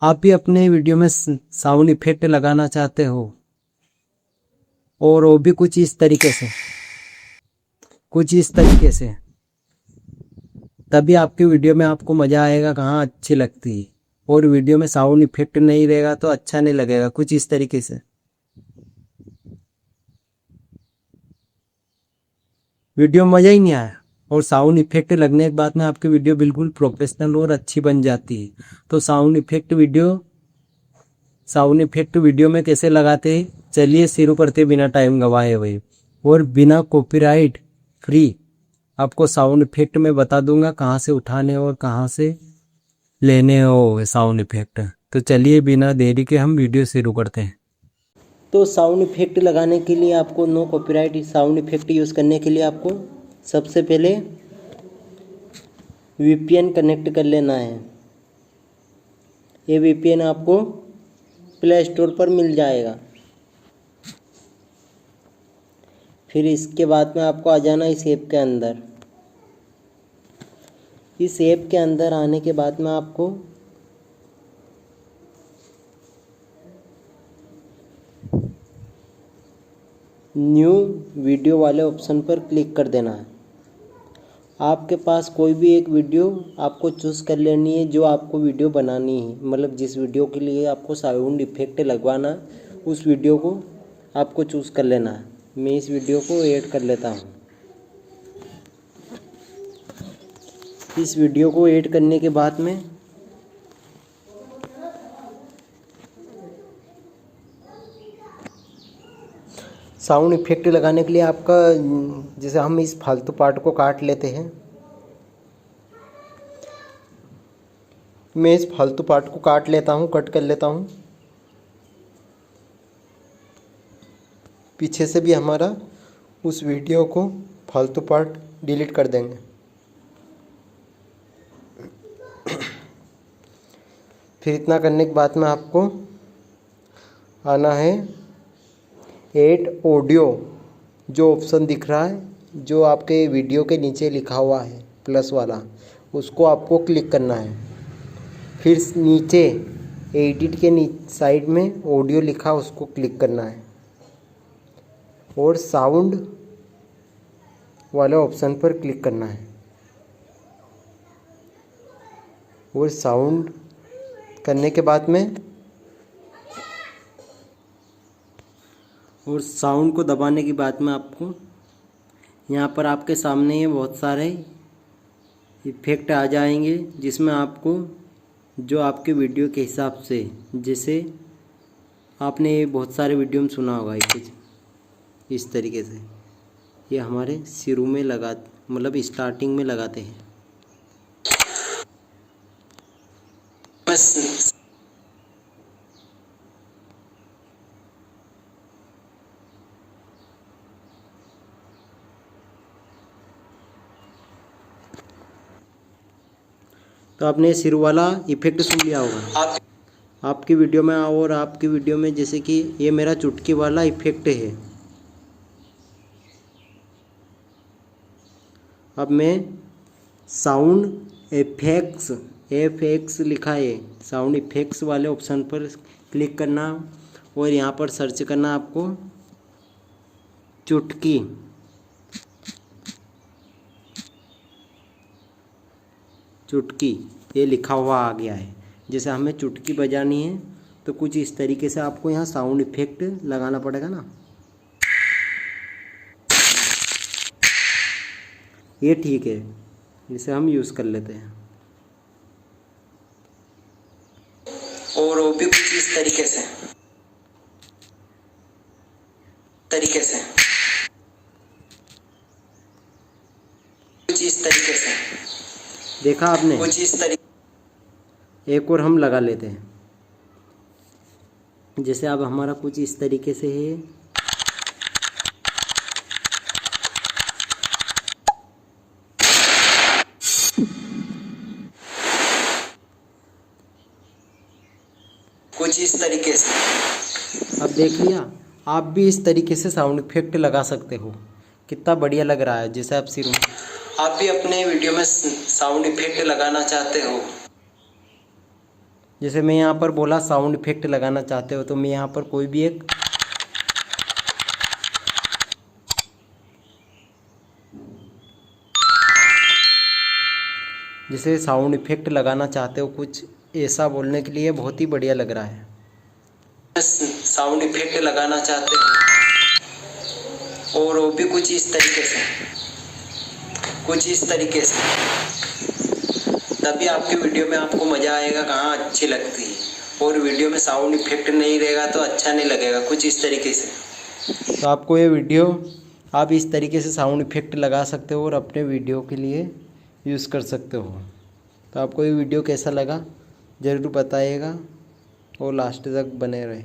आप भी अपने वीडियो में साउंड इफेक्ट लगाना चाहते हो और वो भी कुछ इस तरीके से, तभी आपकी वीडियो में आपको मज़ा आएगा, कहाँ अच्छी लगती है। और वीडियो में साउंड इफेक्ट नहीं रहेगा तो अच्छा नहीं लगेगा, कुछ इस तरीके से। वीडियो में मज़ा ही नहीं आया। और साउंड इफेक्ट लगने के बाद में आपकी वीडियो बिल्कुल प्रोफेशनल और अच्छी बन जाती है। तो साउंड इफेक्ट वीडियो में कैसे लगाते हैं, चलिए शुरू करते बिना टाइम गवाए हुए और बिना कॉपीराइट फ्री। आपको साउंड इफेक्ट मैं बता दूंगा कहाँ से उठाने और कहाँ से लेने हो साउंड इफेक्ट। तो चलिए बिना देरी के हम वीडियो शुरू करते हैं। तो साउंड इफेक्ट लगाने के लिए आपको no copyright sound effect use करने के लिए आपको सबसे पहले वीपीएन कनेक्ट कर लेना है। ये वीपीएन आपको प्ले स्टोर पर मिल जाएगा। फिर इसके बाद में आपको आ जाना इस ऐप के अंदर। इस ऐप के अंदर आने के बाद में आपको न्यू वीडियो वाले ऑप्शन पर क्लिक कर देना है। आपके पास कोई भी एक वीडियो आपको चूज़ कर लेनी है जो आपको वीडियो बनानी है, मतलब जिस वीडियो के लिए आपको साउंड इफेक्ट लगवाना उस वीडियो को आपको चूज़ कर लेना है। मैं इस वीडियो को ऐड कर लेता हूँ। इस वीडियो को ऐड करने के बाद में साउंड इफेक्ट लगाने के लिए आपका, जैसे हम इस फालतू पार्ट को काट लेते हैं। मैं इस फालतू पार्ट को काट लेता हूँ, कट कर लेता हूँ। पीछे से भी हमारा उस वीडियो को फालतू पार्ट डिलीट कर देंगे। फिर इतना करने के बाद में आपको आना है ऐड ऑडियो, जो ऑप्शन दिख रहा है, जो आपके वीडियो के नीचे लिखा हुआ है प्लस वाला, उसको आपको क्लिक करना है। फिर नीचे एडिट के साइड में ऑडियो लिखा, उसको क्लिक करना है और साउंड वाले ऑप्शन पर क्लिक करना है। और साउंड करने के बाद में और साउंड को दबाने के बाद में आपको यहाँ पर आपके सामने ये बहुत सारे इफ़ेक्ट आ जाएंगे, जिसमें आपको जो आपके वीडियो के हिसाब से, जैसे आपने बहुत सारे वीडियो में सुना होगा कुछ इस तरीके से, ये हमारे शुरू में मतलब स्टार्टिंग में लगाते हैं। बस तो आपने शुरू वाला इफेक्ट सुन लिया होगा आपकी वीडियो में। और आपकी वीडियो में जैसे कि ये मेरा चुटकी वाला इफेक्ट है। अब मैं साउंड एफएक्स लिखा है, साउंड इफेक्ट्स वाले ऑप्शन पर क्लिक करना और यहाँ पर सर्च करना आपको चुटकी। ये लिखा हुआ आ गया है। जैसे हमें चुटकी बजानी है तो कुछ इस तरीके से आपको यहाँ साउंड इफेक्ट लगाना पड़ेगा ना। ये ठीक है, इसे हम यूज़ कर लेते हैं। और वो भी कुछ इस तरीके से कुछ इस तरीके से देखा आपने, कुछ इस तरीके। एक और हम लगा लेते हैं। जैसे अब हमारा कुछ इस तरीके से है। कुछ इस तरीके से अब देख लिया। आप भी इस तरीके से साउंड इफेक्ट लगा सकते हो। कितना बढ़िया लग रहा है। जैसे आप भी अपने वीडियो में साउंड इफेक्ट लगाना चाहते हो जैसे मैं यहाँ पर बोला साउंड इफेक्ट लगाना चाहते हो, तो मैं यहाँ पर कोई भी एक जैसे साउंड इफेक्ट लगाना चाहते हो, कुछ ऐसा बोलने के लिए बहुत ही बढ़िया लग रहा है। साउंड इफेक्ट लगाना चाहते हो और वो भी कुछ इस तरीके से, तभी आपकी वीडियो में आपको मज़ा आएगा, कहाँ अच्छी लगती है। और वीडियो में साउंड इफेक्ट नहीं रहेगा तो अच्छा नहीं लगेगा, कुछ इस तरीके से। तो आपको ये वीडियो आप इस तरीके से साउंड इफेक्ट लगा सकते हो और अपने वीडियो के लिए यूज़ कर सकते हो। तो आपको ये वीडियो कैसा लगा ज़रूर बताइएगा और लास्ट तक बने रहे।